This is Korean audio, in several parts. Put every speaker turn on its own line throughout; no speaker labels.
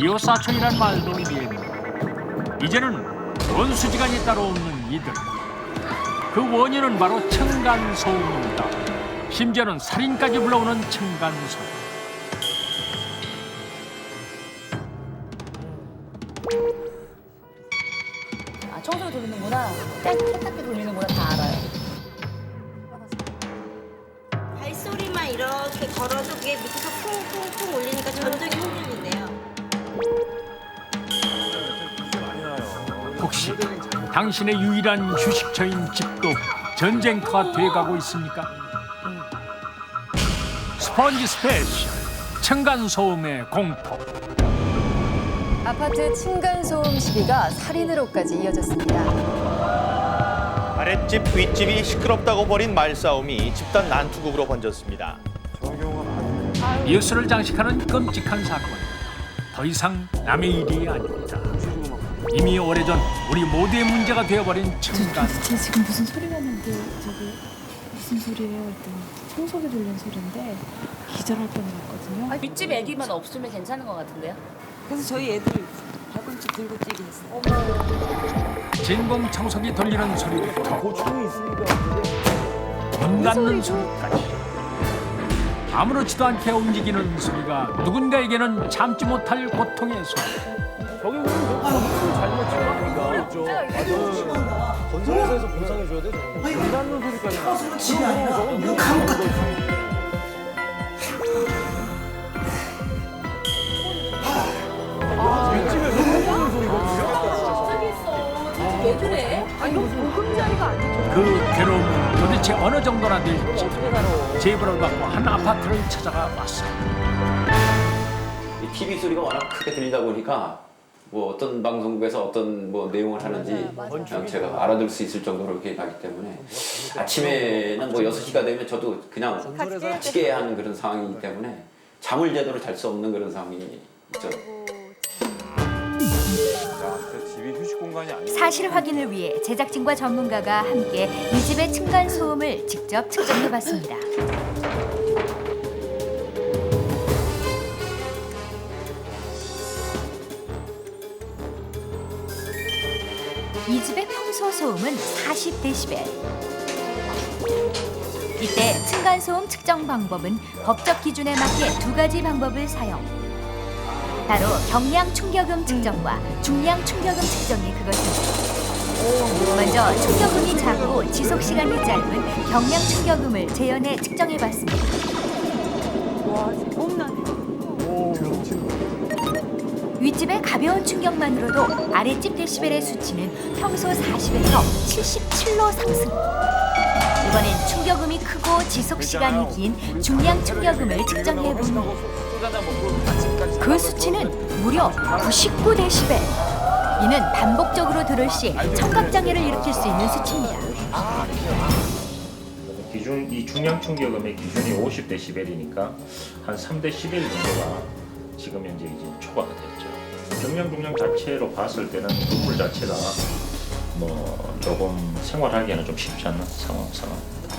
이웃사촌이란 말도 이해했는데 이제는 원수지간이 따로 없는 이들. 그 원인은 바로 층간소음입니다. 심지어는 살인까지 불러오는 층간소음.
아, 청소기 돌리는구나. 깨끗하게 돌리는구나. 다 알아요.
발소리만 이렇게 걸어도 그게 밑에서 쿵쿵쿵 울리니까 전등이 흔들린대요.
혹시 당신의 유일한 휴식처인 집도 전쟁터가 돼가고 있습니까? 스펀지 스페셜 층간소음의 공포.
아파트 층간소음 시비가 살인으로까지 이어졌습니다.
아랫집 윗집이 시끄럽다고 벌인 말싸움이 집단 난투극으로 번졌습니다.
이웃을 장식하는 끔찍한 사건. 더 이상 남의 일이 아닙니다. 이미 오래전 우리 모두의 문제가 되어버린 층간.
도대체 지금 무슨 소리가 나는데 저기 무슨 소리예요? 했더니 청소기 돌리는 소리인데 기절할 뻔했거든요.
윗집 애기만 없으면 괜찮은 것 같은데요?
그래서 저희 애들 발꿈치 들고 뛰게 했어요.
진공 청소기 돌리는 소리부터 문 닫는 소리까지 아무렇지도 않게 움직이는 소리가 누군가에게는 참지 못할 고통의 소리.
저기 우리 무슨 잘못 친 겁니까? 건설회사에서 보상해줘야 돼. 문 닫는 소리까지.
왜 그래? 아니, 보금자리가 아니죠.
그 괴로움은 도대체 어느 정도나 될지 제보를 받고 한 아파트를 찾아가 봤습니다.
이 TV 소리가 워낙 크게 들리다 보니까 뭐 어떤 방송국에서 어떤 뭐 내용을 하는지 그냥 제가 알아들 수 있을 정도로 이렇게 가기 때문에 아침에는 뭐 6시가 되면 저도 그냥 지게 하는 그런 상황이기 때문에 잠을 제대로 잘 수 없는 그런 상황이 있죠.
집이 휴식 공간이 아니고.
사실 확인을 위해 제작진과 전문가가 함께 이 집의 층간 소음을 직접 측정해봤습니다. 이 집의 평소 소음은 40데시벨. 이때 층간 소음 측정 방법은 법적 기준에 맞게 두 가지 방법을 사용. 따로 경량 충격음 측정과 중량 충격음 측정이 그것입니다. 먼저 충격음이 작고 지속 시간이 짧은 경량 충격음을 재현해 측정해봤습니다. 윗집의 가벼운 충격만으로도 아랫집 데시벨의 수치는 평소 40에서 77로 상승. 이번엔 충격음이 크고 지속 시간이 긴 중량 충격음을 측정해봅니다. 그 수치는 무려 99데시벨. 이는 반복적으로 들을 시 청각장애를 일으킬 수 있는 수치입니다.
이 중량 충격음의 기준이 50데시벨이니까 한 3데시벨 정도가 지금 현재 이제 초과가 됐죠. 경량 중량 자체로 봤을 때는 건물 자체가 뭐 조금 생활하기에는 좀 쉽지 않은 상황입니다.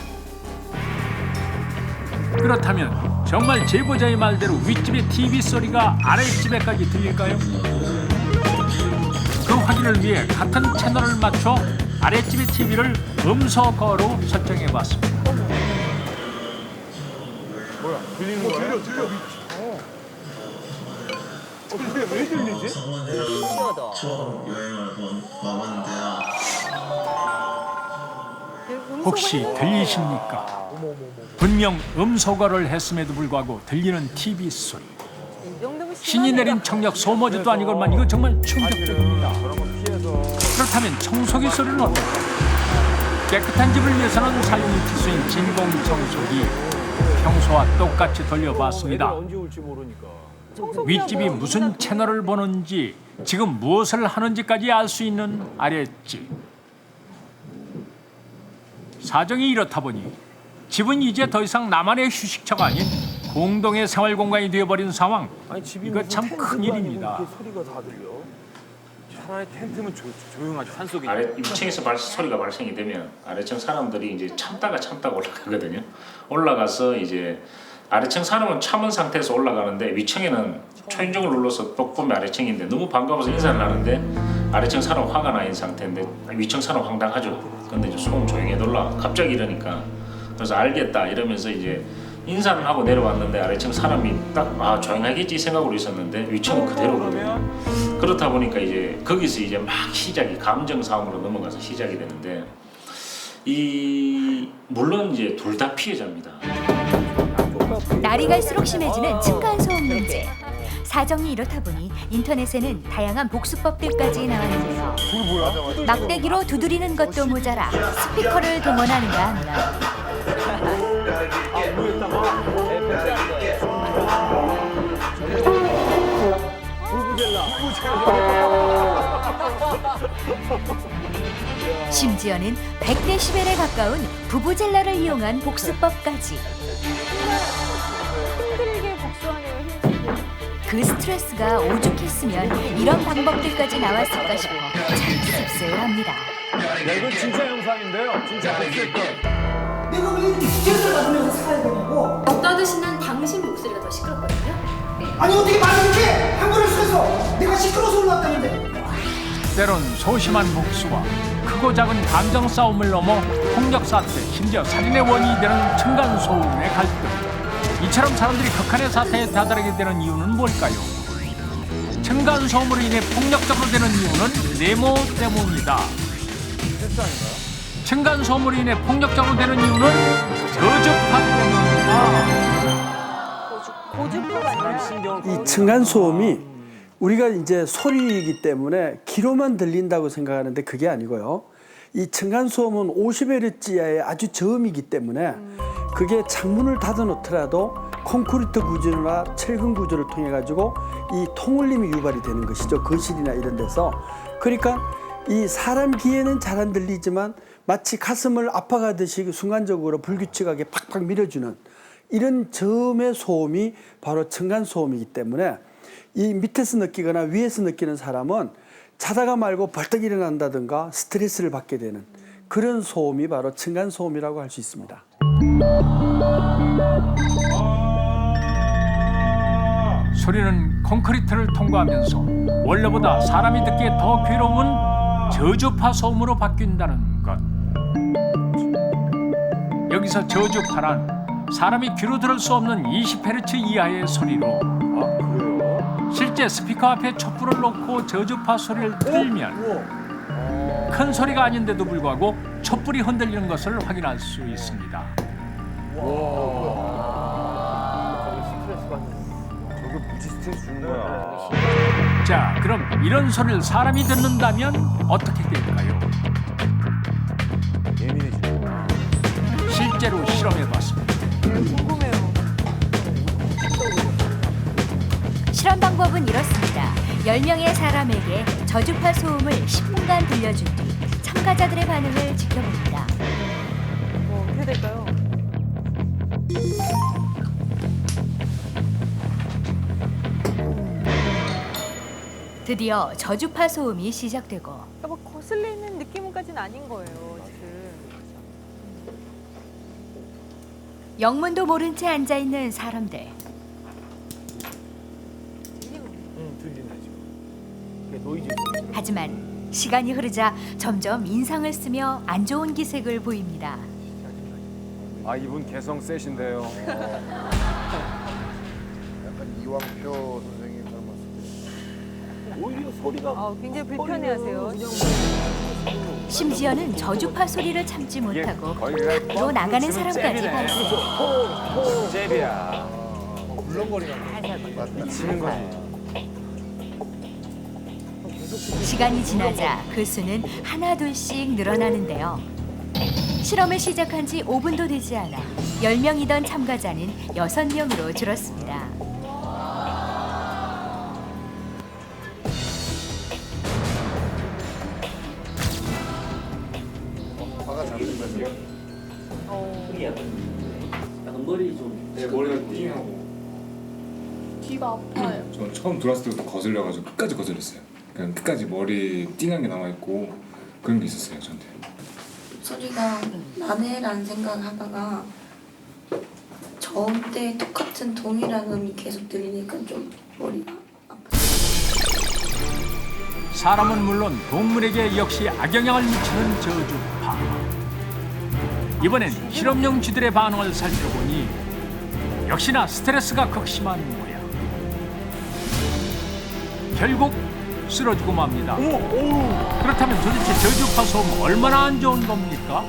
그렇다면 정말 제보자의 말대로 윗집의 TV 소리가 아랫집에까지 들릴까요? 그 확인을 위해 같은 채널을 맞춰 아랫집의 TV를 음소거로 설정해봤습니다.
뭐야? 들리는 거야? 들려. 근데 왜 들리지?
혹시 들리십니까? 분명 음소거를 했음에도 불구하고 들리는 TV 소리. 신이 내린 청력 소모지도 아니건만 이거 정말 충격적입니다. 그렇다면 청소기 소리는 어떨까? 깨끗한 집을 위해서는 사용이 필수인 진공 청소기. 평소와 똑같이 돌려봤습니다.
언제 올지 모르니까.
윗집이 무슨 채널을 보는지, 지금 무엇을 하는지까지 알 수 있는 아랫집. 사정이 이렇다 보니 집은 이제 더 이상 나만의 휴식처가 아닌 공동의 생활 공간이 되어버린 상황.
아니, 집이
이거
무슨
참
텐트가
큰일입니다.
아니고 이렇게 소리가 다 들려. 차라리 텐트면 조용하죠. 산속이.
아래 2층에서 소리가 발생이 되면 아래층 사람들이 이제 참다가 올라가거든요. 올라가서 이제 아래층 사람은 참은 상태에서 올라가는데 위층에는 초인종을 눌러서 떡보면 아래층인데 너무 반가워서 인사를 하는데 아래층 사람 화가 나 있는 상태인데 위층 사람 황당하죠. 근데 이제 소음 조용히 해둘라 갑자기 이러니까 그래서 알겠다 이러면서 이제 인사를 하고 내려왔는데 아래층 사람이 딱 조용하겠지 생각으로 있었는데 위층은 그대로거든요. 그렇다 보니까 이제 거기서 이제 막 시작이 감정 싸움으로 넘어가서 시작이 되는데 물론 이제 둘 다 피해자입니다.
날이 갈수록 심해지는 층간소음 문제. 사정이 이렇다 보니 인터넷에는 다양한 복수법들까지 나왔는데요. 막대기로 두드리는 것도 모자라 스피커를 동원하는가 합니다. 심지어는 100데시벨에 가까운 부부젤라를 이용한 복수법까지.
힘들게 복수하네요. 힘들게.
그 스트레스가 오죽했으면 이런 방법들까지 나왔을까 싶어 참 씁쓸합니다.
이거 진짜 영상인데요. 진짜 됐을 것.
내가 왜 이렇게 스트레스를 받으면서 살아야 되냐고.
떠드시는 당신 목소리가 더 시끄럽거든요.
아니 어떻게 말을 이렇게 한 번을 쓰면서 내가 시끄러워서 올라왔다는데.
때론 소심한 복수와 크고 작은 감정 싸움을 넘어 폭력 사태, 심지어 살인의 원인이 되는 층간소음의 갈등. 이처럼 사람들이 극한의 사태에 다다르게 되는 이유는 뭘까요? 층간소음으로 인해 폭력적으로 되는 이유는 네모 때문이다. 층간소음으로 인해 폭력적으로 되는 이유는 저주파 때문이다.
이 층간소음이 우리가 이제 소리이기 때문에 귀로만 들린다고 생각하는데 그게 아니고요. 이 층간소음은 50Hz 이하의 아주 저음이기 때문에 그게 창문을 닫아놓더라도 콘크리트 구조나 철근 구조를 통해 가지고 이 통울림이 유발이 되는 것이죠. 거실이나 이런 데서. 그러니까 이 사람 귀에는 잘 안 들리지만 마치 가슴을 아파가듯이 순간적으로 불규칙하게 팍팍 밀어주는 이런 저음의 소음이 바로 층간소음이기 때문에 이 밑에서 느끼거나 위에서 느끼는 사람은 자다가 말고 벌떡 일어난다든가 스트레스를 받게 되는 그런 소음이 바로 층간소음이라고 할 수 있습니다.
소리는 콘크리트를 통과하면서 원래보다 사람이 듣기에 더 괴로운 저주파 소음으로 바뀐다는 것. 여기서 저주파란 사람이 귀로 들을 수 없는 20Hz 이하의 소리로 실제 스피커 앞에 촛불을 놓고 저주파 소리를 틀면 큰 소리가 아닌데도 불구하고 촛불이 흔들리는 것을 확인할 수 있습니다.
저거 무지 스트레스 주는 거야.
자, 그럼 이런 소리를 사람이 듣는다면 어떻게 될까요?
예민해지는 거야.
실제로 실험해봤습니다.
궁금해요.
실험 방법은 이렇습니다. 10명의 사람에게 저주파 소음을 10분간 들려준 뒤 참가자들의 반응을 지켜봅니다.
어떻게 될까요?
드디어 저주파 소음이 시작되고
그러니까 뭐 거슬리는 느낌까지는 아닌 거예요, 지금.
영문도 모른 채 앉아있는 사람들.
들린다 지금. 노이즈.
하지만 시간이 흐르자 점점 인상을 쓰며 안 좋은 기색을 보입니다.
아 이분 개성 세신데요.
약간 이왕표 선생님 닮았어요.
오히려 소리가
굉장히 불편해하세요.
심지어는 저주파 소리를 참지 못하고 밖으로 나가는 사람까지 발생.
잽이야.
물렁거리는
미치는 거지.
시간이 지나자 그 수는 하나둘씩 늘어나는데요. 실험을 시작한 지 5분도 되지 않아 10명이던 참가자는 6명으로 줄었습니다.
화가 잡는 거죠.
약간 머리 좀.
네, 머리가 띵하고.
귀가 아파요.
전 처음 들어왔을 때부터 거슬려가지고 끝까지 거슬렸어요. 그냥 끝까지 머리 띵한 게 남아있고 그런 게 있었어요, 저한테.
소리가 나네라는 생각을 하다가 저음 때 똑같은 동일한 음이 계속 들리니까 좀 머리가
사람은 물론 동물에게 역시 악영향을 미치는 저주파. 이번엔 실험용 쥐들의 반응을 살펴보니 역시나 스트레스가 극심한 모양. 결국 쓰러지고 맙니다. 그렇다면 도대체 저주파 소음 얼마나 안 좋은 겁니까?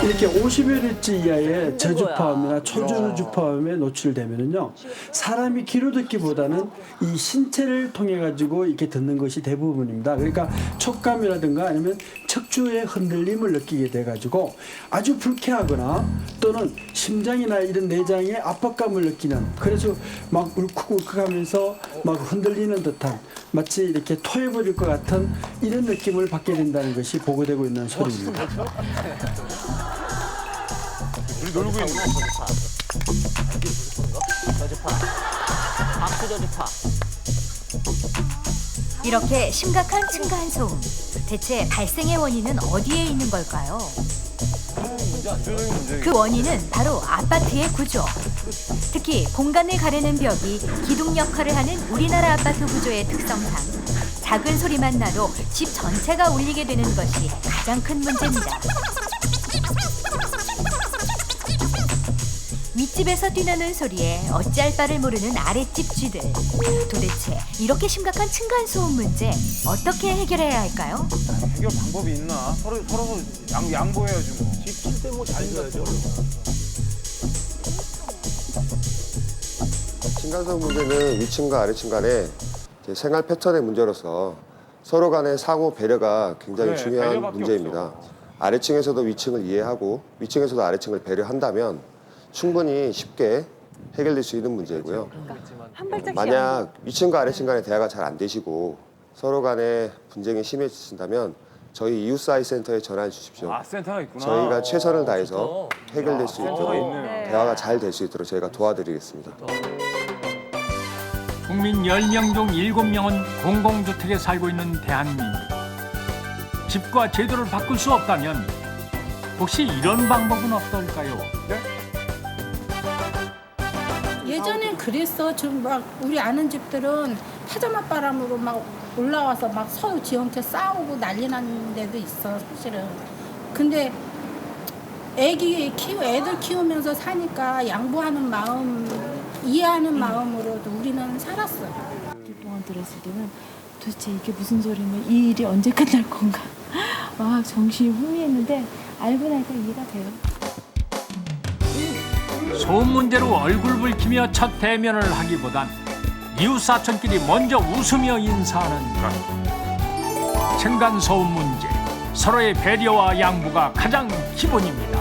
이렇게 50Hz 이하의 저주파음이나 초저주파음에 노출되면은요, 사람이 귀로 듣기보다는 이 신체를 통해 가지고 이렇게 듣는 것이 대부분입니다. 그러니까 촉감이라든가 아니면 척추의 흔들림을 느끼게 돼 가지고 아주 불쾌하거나 또는 심장이나 이런 내장에 압박감을 느끼는, 그래서 막 울컥울컥하면서 막 흔들리는 듯한, 마치 이렇게 토해버릴 것 같은 이런 느낌을 받게 된다는 것이 보고되고 있는 소리입니다.
우리 놀고 있는 거.
이렇게 심각한 층간소음. 대체 발생의 원인은 어디에 있는 걸까요? 그 원인은 바로 아파트의 구조. 특히 공간을 가르는 벽이 기둥 역할을 하는 우리나라 아파트 구조의 특성상 작은 소리만 나도 집 전체가 울리게 되는 것이 가장 큰 문제입니다. 윗집에서 뛰노는 소리에 어찌할 바를 모르는 아랫집 쥐들. 도대체 이렇게 심각한 층간소음 문제 어떻게 해결해야 할까요?
해결 방법이 있나? 서로 양보해야지 뭐. 집 칠 때 뭐 잘 줘야죠.
층간소음 문제는 위층과 아래층 간의 이제 생활 패턴의 문제로서 서로 간의 상호 배려가 굉장히 중요한
배려밖에
문제입니다.
없어.
아래층에서도 위층을 이해하고 위층에서도 아래층을 배려한다면 충분히 쉽게 해결될 수 있는 문제고요. 만약 위층과 아래층 간의 대화가 잘 안 되시고 서로 간의 분쟁이 심해지신다면 저희 이웃사회센터에 전화해 주십시오.
아, 센터가 있구나.
저희가 최선을 다해서 해결될 수 있도록 대화가 잘 될 수 있도록 저희가 도와드리겠습니다.
국민 10명 중 7명은 공공주택에 살고 있는 대한민국. 집과 제도를 바꿀 수 없다면 혹시 이런 방법은 어떨까요?
예전엔 그랬어. 좀 막 우리 아는 집들은 파자마 바람으로 막 올라와서 막 서로 지형채 싸우고 난리 난 데도 있어, 사실은. 근데 애들 키우면서 사니까 양보하는 마음, 이해하는 마음으로도 우리는 살았어.
동안 들었을 때는 도대체 이게 무슨 소리면 이 일이 언제 끝날 건가 막 정신이 혼미했는데 알고 나니까 이해가 돼요.
소음 문제로 얼굴 붉히며 첫 대면을 하기보단 이웃 사촌끼리 먼저 웃으며 인사하는 것. 층간소음 문제, 서로의 배려와 양보가 가장 기본입니다.